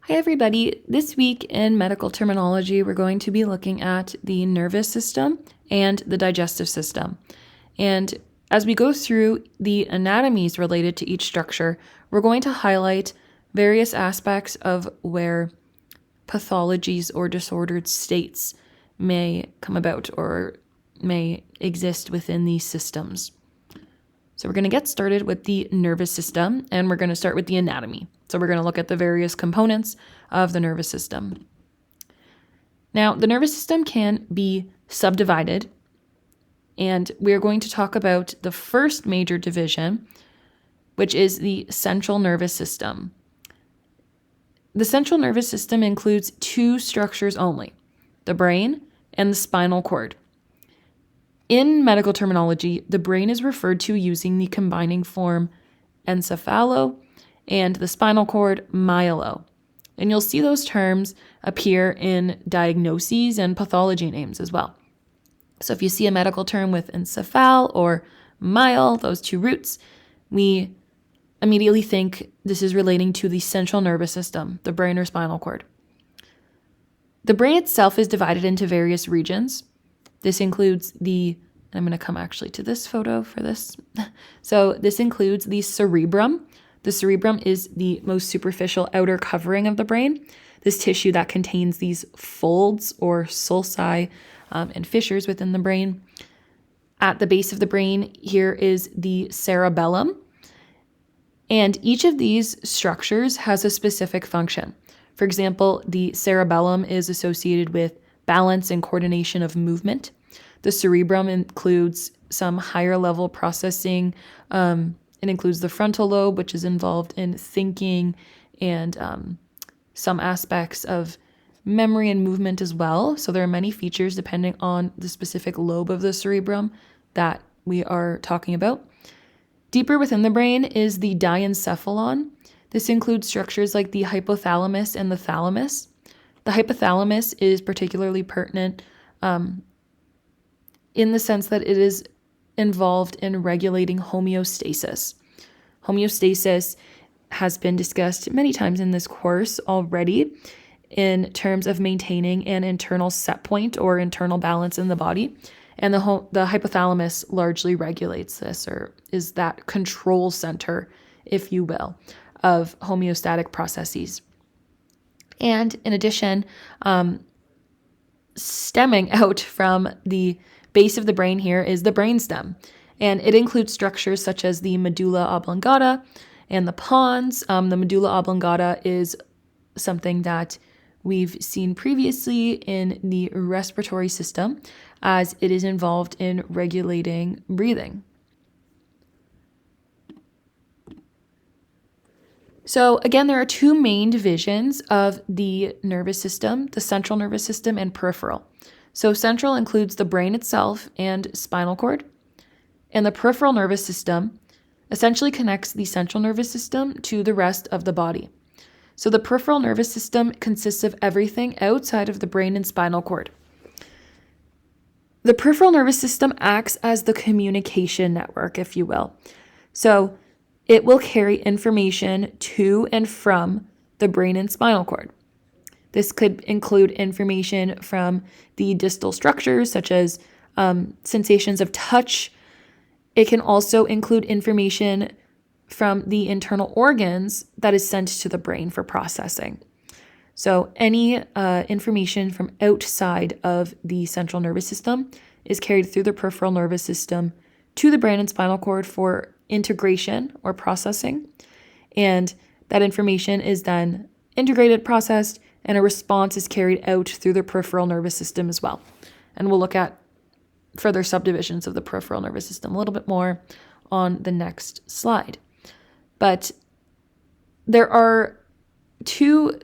Hi everybody, this week in medical terminology we're going to be looking at the nervous system and the digestive system. And as we go through the anatomies related to each structure, we're going to highlight various aspects of where pathologies or disordered states may come about or may exist within these systems. So we're going to get started with the nervous system, and we're going to start with the anatomy. So we're going to look at the various components of the nervous system. Now, the nervous system can be subdivided, and we're going to talk about the first major division, which is the central nervous system. The central nervous system includes two structures only, the brain and the spinal cord. In medical terminology, the brain is referred to using the combining form encephalo and the spinal cord myelo. And you'll see those terms appear in diagnoses and pathology names as well. So if you see a medical term with encephal or myel, those two roots, we immediately think this is relating to the central nervous system, the brain or spinal cord. The brain itself is divided into various regions. This includes I'm going to come actually to this photo for this. So this includes the cerebrum. The cerebrum is the most superficial outer covering of the brain, this tissue that contains these folds or sulci and fissures within the brain. At the base of the brain, here is the cerebellum. And each of these structures has a specific function. For example, the cerebellum is associated with balance and coordination of movement. The cerebrum includes some higher level processing. It includes the frontal lobe, which is involved in thinking and some aspects of memory and movement as well. So there are many features depending on the specific lobe of the cerebrum that we are talking about. Deeper within the brain is the diencephalon. This includes structures like the hypothalamus and the thalamus. The hypothalamus is particularly pertinent in the sense that it is involved in regulating homeostasis. Homeostasis has been discussed many times in this course already in terms of maintaining an internal set point or internal balance in the body. And the hypothalamus largely regulates this, or is that control center, if you will, of homeostatic processes. And in addition, stemming out from the base of the brain here is the brainstem, and it includes structures such as the medulla oblongata and the pons. The medulla oblongata is something that we've seen previously in the respiratory system, as it is involved in regulating breathing. So again, there are two main divisions of the nervous system, the central nervous system and peripheral. So central includes the brain itself and spinal cord, and the peripheral nervous system essentially connects the central nervous system to the rest of the body. So the peripheral nervous system consists of everything outside of the brain and spinal cord. The peripheral nervous system acts as the communication network, if you will. So it will carry information to and from the brain and spinal cord. This could include information from the distal structures, such as sensations of touch. It can also include information from the internal organs that is sent to the brain for processing. So any information from outside of the central nervous system is carried through the peripheral nervous system to the brain and spinal cord for integration or processing. And that information is then integrated, processed, and a response is carried out through the peripheral nervous system as well. And we'll look at further subdivisions of the peripheral nervous system a little bit more on the next slide. But there are two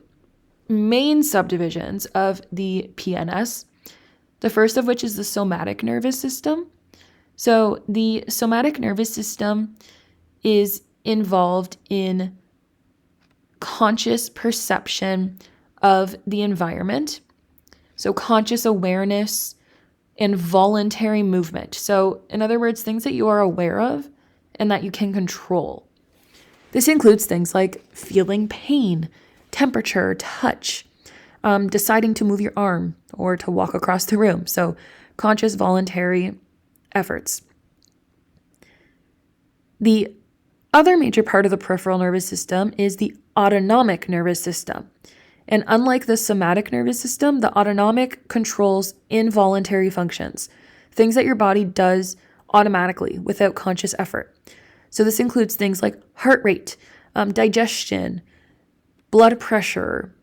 main subdivisions of the PNS, the first of which is the somatic nervous system. So the somatic nervous system is involved in conscious perception of the environment. So conscious awareness and voluntary movement. So in other words, things that you are aware of and that you can control. This includes things like feeling pain, temperature, touch, deciding to move your arm or to walk across the room. So conscious voluntary efforts. The other major part of the peripheral nervous system is the autonomic nervous system. And unlike the somatic nervous system, the autonomic controls involuntary functions, things that your body does automatically without conscious effort. So this includes things like heart rate, digestion, blood pressure,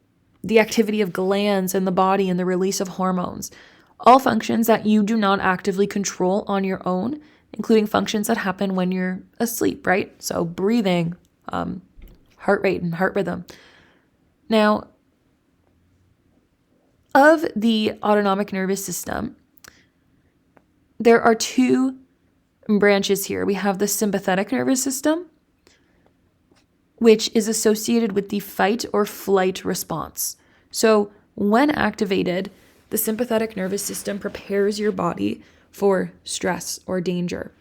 the activity of glands in the body and the release of hormones, all functions that you do not actively control on your own, including functions that happen when you're asleep, right? So breathing, heart rate, and heart rhythm. Now, of the autonomic nervous system, there are two branches here. We have the sympathetic nervous system, which is associated with the fight or flight response. So when activated, the sympathetic nervous system prepares your body for stress or danger.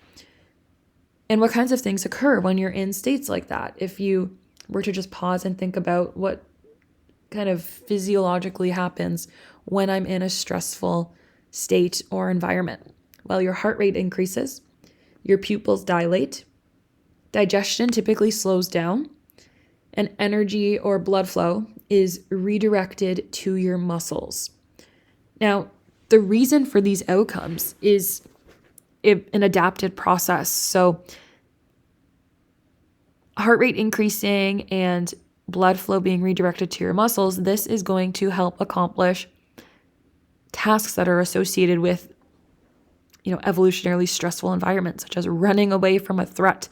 And what kinds of things occur when you're in states like that? If you were to just pause and think about what kind of physiologically happens when I'm in a stressful state or environment. Well, your heart rate increases, your pupils dilate, digestion typically slows down, and energy or blood flow is redirected to your muscles. Now, the reason for these outcomes is an adapted process. So heart rate increasing and blood flow being redirected to your muscles, this is going to help accomplish tasks that are associated with, evolutionarily stressful environments, such as running away from a threat,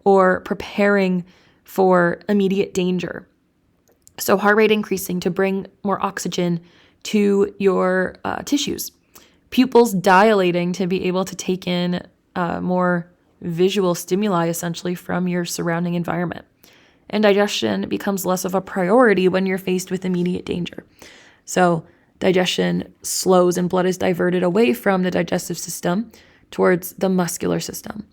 or preparing for immediate danger. So heart rate increasing to bring more oxygen to your tissues. Pupils dilating to be able to take in more visual stimuli, essentially, from your surrounding environment. And digestion becomes less of a priority when you're faced with immediate danger. So digestion slows and blood is diverted away from the digestive system towards the muscular system.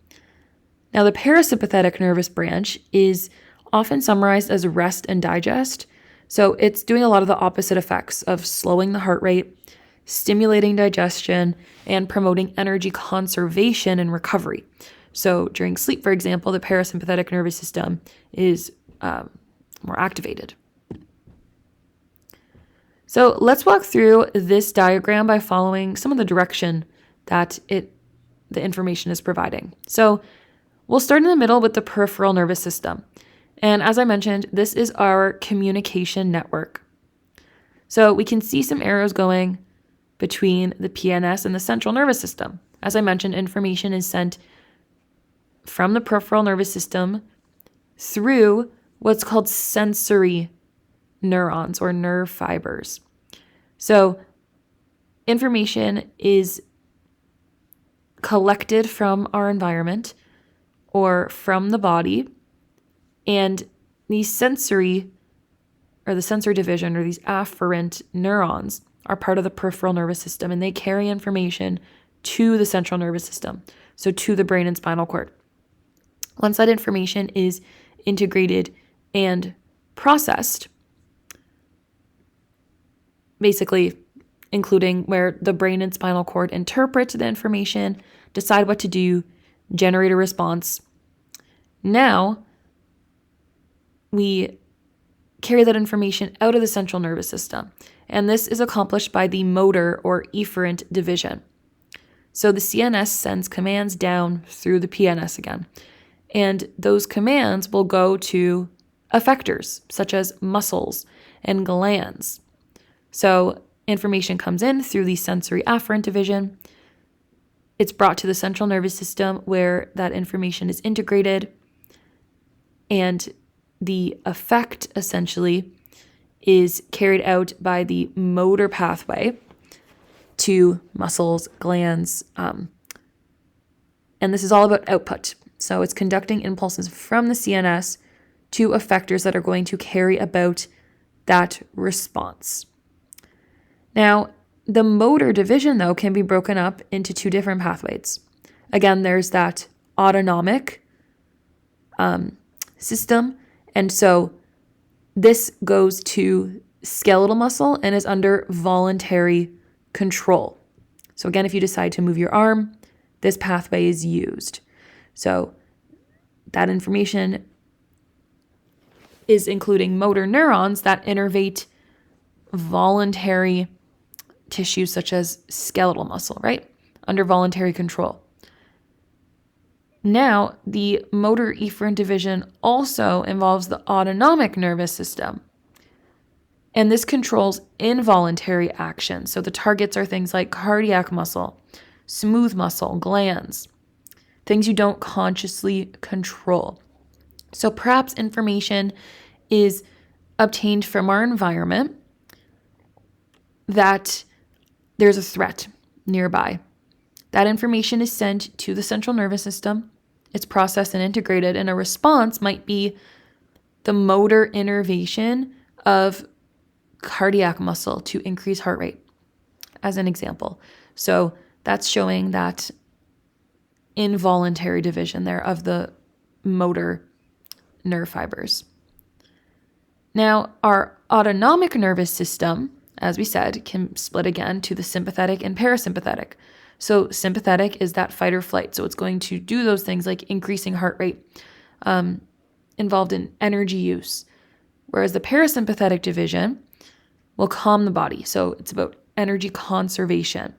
Now, the parasympathetic nervous branch is often summarized as rest and digest. So it's doing a lot of the opposite effects of slowing the heart rate, stimulating digestion, and promoting energy conservation and recovery. So during sleep, for example, the parasympathetic nervous system is more activated. So let's walk through this diagram by following some of the direction that the information is providing. So we'll start in the middle with the peripheral nervous system. And as I mentioned, this is our communication network. So we can see some arrows going between the PNS and the central nervous system. As I mentioned, information is sent from the peripheral nervous system through what's called sensory neurons or nerve fibers. So information is collected from our environment or from the body, and these sensory or the sensory division or these afferent neurons are part of the peripheral nervous system, and they carry information to the central nervous system, so to the brain and spinal cord. Once that information is integrated and processed, basically including where the brain and spinal cord interpret the information, decide what to do, generate a response. Now, we carry that information out of the central nervous system, and this is accomplished by the motor or efferent division. So the CNS sends commands down through the PNS again, and those commands will go to effectors such as muscles and glands. So information comes in through the sensory afferent division. It's brought to the central nervous system where that information is integrated, and the effect essentially is carried out by the motor pathway to muscles, glands, and this is all about output. So it's conducting impulses from the CNS to effectors that are going to carry about that response. Now, the motor division, though, can be broken up into two different pathways. Again, there's that autonomic system, and so this goes to skeletal muscle and is under voluntary control. So again, if you decide to move your arm, this pathway is used. So that information is including motor neurons that innervate voluntary tissues such as skeletal muscle, right? Under voluntary control. Now, the motor efferent division also involves the autonomic nervous system. And this controls involuntary action. So the targets are things like cardiac muscle, smooth muscle, glands, things you don't consciously control. So perhaps information is obtained from our environment that there's a threat nearby. That information is sent to the central nervous system. It's processed and integrated, and a response might be the motor innervation of cardiac muscle to increase heart rate, as an example. So that's showing that involuntary division there of the motor nerve fibers. Now, our autonomic nervous system, as we said, can split again to the sympathetic and parasympathetic. So sympathetic is that fight or flight. So it's going to do those things like increasing heart rate, involved in energy use. Whereas the parasympathetic division will calm the body. So it's about energy conservation.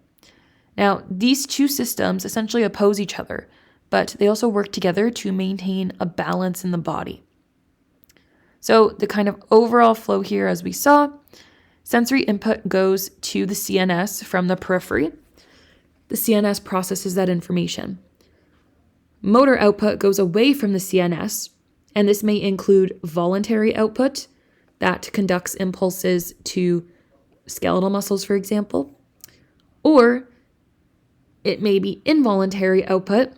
Now, these two systems essentially oppose each other, but they also work together to maintain a balance in the body. So the kind of overall flow here, as we saw, sensory input goes to the CNS from the periphery. The CNS processes that information. Motor output goes away from the CNS, and this may include voluntary output that conducts impulses to skeletal muscles, for example, or it may be involuntary output,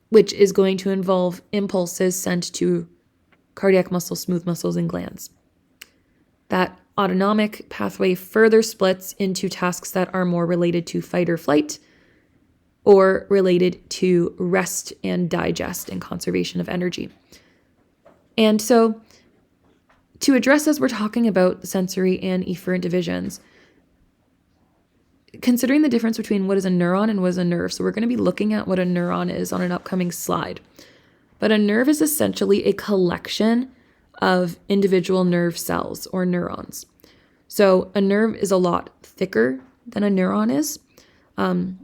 which is going to involve impulses sent to cardiac muscle, smooth muscles, and glands. That autonomic pathway further splits into tasks that are more related to fight or flight or related to rest and digest and conservation of energy. And so to address, as we're talking about the sensory and efferent divisions, considering the difference between what is a neuron and what is a nerve. So we're going to be looking at what a neuron is on an upcoming slide. But a nerve is essentially a collection of individual nerve cells or neurons. So a nerve is a lot thicker than a neuron is.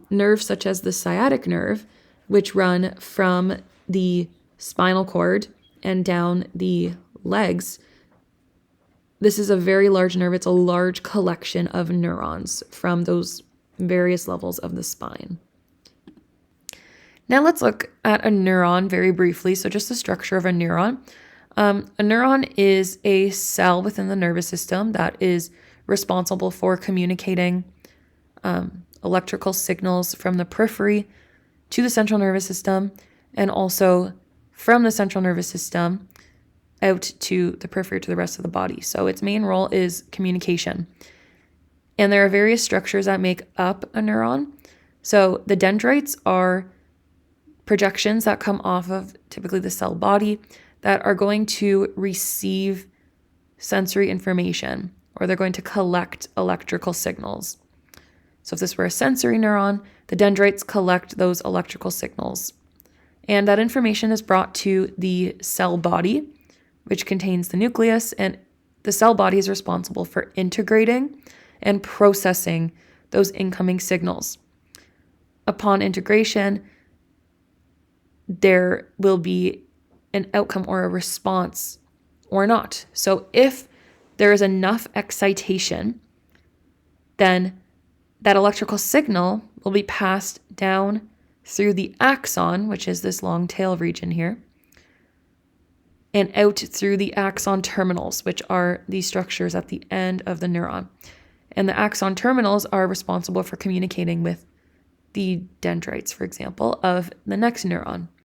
Nerves such as the sciatic nerve, which run from the spinal cord and down the legs. This is a very large nerve. It's a large collection of neurons from those various levels of the spine. Now let's look at a neuron very briefly. So just the structure of a neuron. A neuron is a cell within the nervous system that is responsible for communicating electrical signals from the periphery to the central nervous system, and also from the central nervous system out to the periphery to the rest of the body. So its main role is communication. And there are various structures that make up a neuron. So the dendrites are projections that come off of typically the cell body that are going to receive sensory information, or they're going to collect electrical signals. So if this were a sensory neuron, the dendrites collect those electrical signals. And that information is brought to the cell body, which contains the nucleus, and the cell body is responsible for integrating and processing those incoming signals. Upon integration, there will be an outcome or a response or not. So if there is enough excitation, then that electrical signal will be passed down through the axon, which is this long tail region here, and out through the axon terminals, which are these structures at the end of the neuron. And the axon terminals are responsible for communicating with the dendrites, for example, of the next neuron.